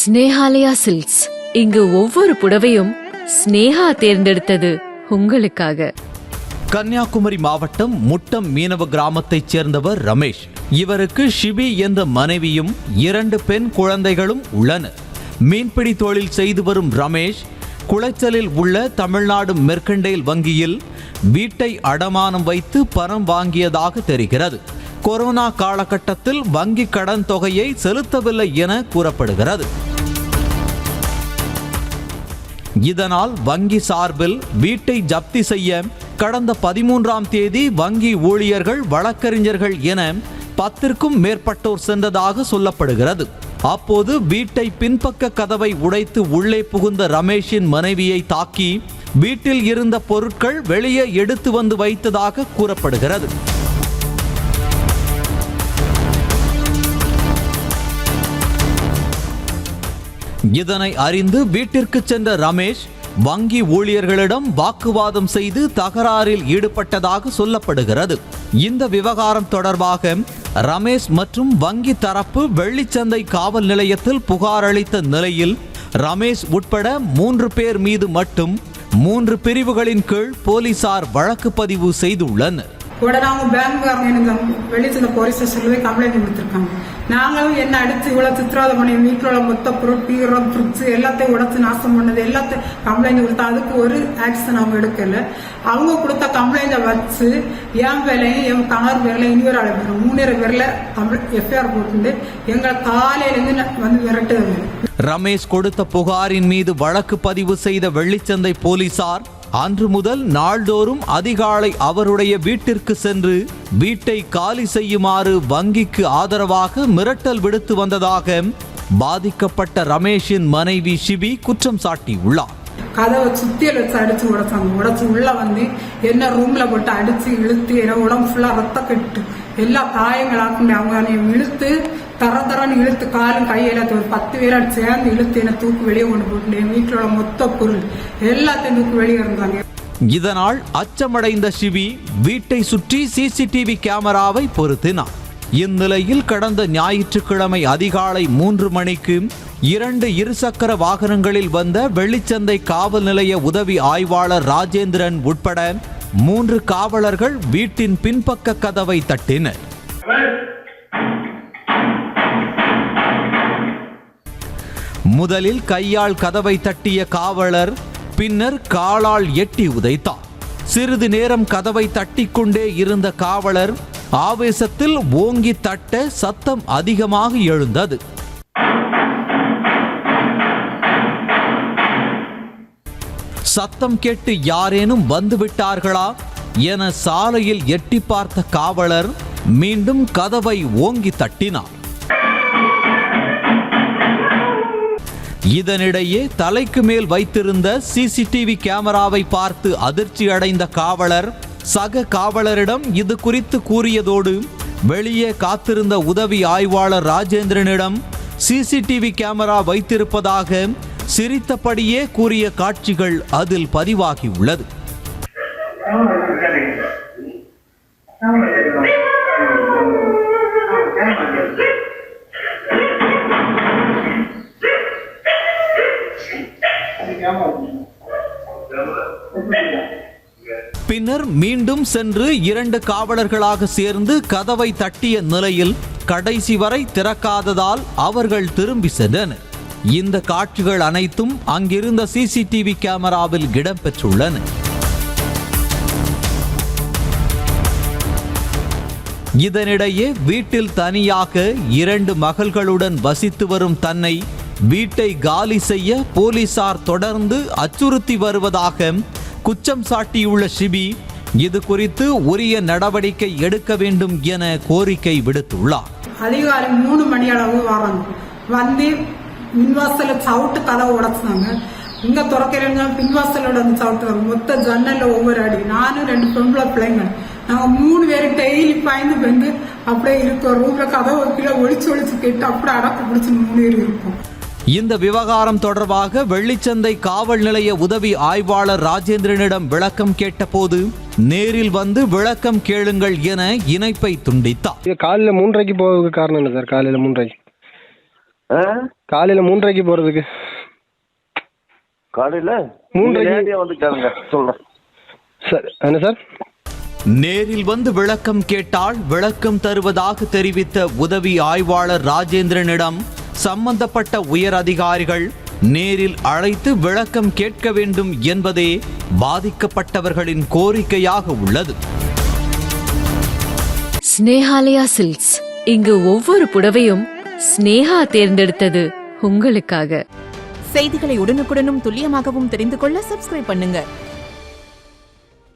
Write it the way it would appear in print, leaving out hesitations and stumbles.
Snehalaya silks. இங்கு ஒவ்வொரு புடவையும் ஸ்னேஹா தேர்ந்தெடுத்தது உங்களுக்காக. கன்னியாகுமரி மாவட்டம் முட்டம் மீனவ கிராமத்தைச் சேர்ந்தவர் ரமேஷ். இவருக்கு ஷிபி என்ற மனைவியும் 2 பெண் குழந்தைகளும் உள்ளனர். மீன்பிடி தொழில் செய்து வரும் ரமேஷ் குளைச்சலில் உள்ள தமிழ்நாடு மெர்கண்டைல் வங்கியில் வீட்டை அடமானம் வைத்து பணம் வாங்கியதாக தெரிகிறது. கொரோனா காலகட்டத்தில் வங்கி கடன் தொகையை செலுத்தவில்லை என கூறப்படுகிறது. இதனால் வங்கி சார்பில் வீட்டை ஜப்தி செய்ய கடந்த 13ஆம் தேதி வங்கி ஊழியர்கள், வழக்கறிஞர்கள் என 10க்கும் மேற்பட்டோர் சென்றதாக சொல்லப்படுகிறது. அப்போது வீட்டை பின்பக்க கதவை உடைத்து உள்ளே புகுந்த ரமேஷின் மனைவியை தாக்கி வீட்டில் இருந்த பொருட்கள் வெளியே எடுத்து வந்து வைத்ததாக கூறப்படுகிறது. இதனை அறிந்து வீட்டிற்கு சென்ற ரமேஷ் வங்கி ஊழியர்களிடம் வாக்குவாதம் செய்து தகராறில் ஈடுபட்டதாக சொல்லப்படுகிறது. இந்த விவகாரம் தொடர்பாக ரமேஷ் மற்றும் வங்கி தரப்பு வெள்ளிச்சந்தை காவல் நிலையத்தில் புகார் அளித்த நிலையில் ரமேஷ் உட்பட 3 பேர் மீது மட்டும் 3 பிரிவுகளின் கீழ் போலீசார் வழக்கு பதிவு செய்துள்ளனர். உடனே அவங்க பேங்க்காரங்க வெளிச்சந்த போலீஸ் ஸ்டேஷன்ல போய் கம்ப்ளைண்ட் கொடுத்துருக்காங்க. நாங்களும் என்ன அடிச்சு இவ்வளவு சித்திரவதை பண்ணி வீட்டில் உள்ள மொத்த பொருள், பீரோ, ஃப்ரிட்ஜ் எல்லாத்தையும் உடச்சு நாசம் பண்ணது எல்லாத்தையும் கம்ப்ளைண்ட் கொடுத்தா அதுக்கு ஒரு ஆக்ஷன் அவங்க எடுக்கல. அவங்க கொடுத்த கம்ப்ளைண்ட வச்சு என் பேர்லையும் என் கணவர் பேர்ல இன்னொரு ஆளு பேரும் 3 பேர்ல எஃப்ஐஆர் போட்டு எங்களை காலையில இருந்து வந்து விரட்டுது. ரமேஷ் கொடுத்த புகாரின் மீது வழக்கு பதிவு செய்த வெள்ளிச்சந்தை போலீசார் அன்று முதல் நாள்தோறும் அதிகாலை அவருடைய வீட்டிற்கு சென்று வீட்டை காலி செய்யுமாறு வங்கிக்கு ஆதரவாக மிரட்டல் விடுத்து வந்ததாக பாதிக்கப்பட்ட ரமேஷின் மனைவி ஷிபி குற்றம் சாட்டியுள்ளார். கதவை சுத்தியல் வச்சு அடிச்சு உடைச்சாங்க. உடைச்சு உள்ள வந்து என்ன ரூம்ல போட்டு அடிச்சு இழுத்து என்ன உடம்பு ஃபுல்லா ரத்த கட்டு எல்லா காயங்களாக்கும் அவங்க இழுத்து தரன்னு இழுத்து காலும் கையெல்லாம் ஒரு 10 பேரால் சேர்ந்து இழுத்து என்ன தூக்கு வெளியே கொண்டு போட்டு என் வீட்டில் உள்ள மொத்த பொருள் எல்லாத்தையும் தூக்கு வெளியே இருந்தாங்க. இதனால் அச்சமடைந்த ஷிவி வீட்டை சுற்றி சிசிடிவி கேமராவை பொருத்தினார். இந்நிலையில் கடந்த ஞாயிற்றுக்கிழமை அதிகாலை 3 மணிக்கு 2 இருசக்கர வாகனங்களில் வந்த வெள்ளிச்சந்தை காவல் நிலைய உதவி ஆய்வாளர் ராஜேந்திரன் உட்பட 3 காவலர்கள் வீட்டின் பின்பக்க கதவை தட்டினர். முதலில் கையால் கதவை தட்டிய காவலர் பின்னர் காலால் எட்டி உதைத்தார். சிறிது நேரம் கதவை தட்டிக்கொண்டே இருந்த காவலர் ஆவேசத்தில் ஓங்கி தட்ட சத்தம் அதிகமாக எழுந்தது. சத்தம் கேட்டு யாரேனும் வந்துவிட்டார்களா என சாலையில் எட்டி பார்த்த காவலர் மீண்டும் கதவை ஓங்கி தட்டினார். இதனிடையே தலைக்கு மேல் வைத்திருந்த சிசிடிவி கேமராவை பார்த்து அதிர்ச்சி அடைந்த காவலர் சக காவலரிடம் இது குறித்து கூறியதோடு வெளியே காத்திருந்த உதவி ஆய்வாளர் ராஜேந்திரனிடம் சிசிடிவி கேமரா வைத்திருப்பதாக சிரித்தபடியே கூறிய காட்சிகள் அதில் பதிவாகியுள்ளது. பின்னர் மீண்டும் சென்று 2 காவலர்களாக சேர்ந்து கதவை தட்டிய நிலையில் கடைசி வரை திறக்காததால் அவர்கள் திரும்பி சென்றனர். இந்த காட்சிகள் அனைத்தும் அங்கிருந்த சிசிடிவி கேமராவில் இடம்பெற்றுள்ளன. இதனிடையே வீட்டில் தனியாக 2 மகள்களுடன் வசித்து வரும் தன்னை வீட்டை காலி செய்ய போலீசார் தொடர்ந்து அச்சுறுத்தி வருவதாக குற்றம் சாட்டியுள்ள ஷிபி இது குறித்து உரிய நடவடிக்கை எடுக்க வேண்டும் என கோரிக்கை விடுத்துள்ளார். அதிகாலை 3 மணி அளவு வராங்க. வந்து மின்வாசல சவுட்டு கதவை உடைச்சாங்க. இங்க துறக்கிறவங்க பின்வாசலோட சவுட்டு மொத்த ஜன்னல்ல ஒவ்வொரு அடி. நானும் 2 பொம்பளை பிள்ளைங்க நாங்க 3 பேரும் டெய்லி பாய்ந்து வந்து அப்படியே இருக்கோம். ரூம்ல கதவை கீழே ஒளிச்சு கேட்டு அப்படியே அடக்க பிடிச்சு 3 பேர் இருக்கும். இந்த விவகாரம் தொடர்பாக வெள்ளிச்சந்தை காவல் நிலைய உதவி ஆய்வாளர் ராஜேந்திரனிடம் விளக்கம் கேட்டபோது நேரில் வந்து விளக்கம் கேளுங்கள் என இணைப்பை துண்டித்தார். காலையில் 3:30 போக காரணம் என்ன சார்? காலையில் 3:30 காலையில 3:30க்கு போறதுக்கு. காலையில 3:30 வந்து கேளுங்க, சொல்றேன். சார் என்ன சார்? நேரில் வந்து விளக்கம் கேட்டால் விளக்கம் தருவதாக தெரிவித்த உதவி ஆய்வாளர் ராஜேந்திரனிடம் சம்பந்தப்பட்ட உயர் அதிகாரிகள் நேரில் அழைத்து விளக்கம் கேட்க வேண்டும் என்பதே பாதிக்கப்பட்டவர்களின் கோரிக்கையாக உள்ளது. ஸ்னேஹாலயா சில்க்ஸ், இங்கு ஒவ்வொரு புடவையும் ஸ்னேகா தேர்ந்தெடுத்தது உங்களுக்காக. செய்திகளை உடனுக்குடனும் துல்லியமாகவும் தெரிந்து கொள்ள சப்ஸ்கிரைப் பண்ணுங்க.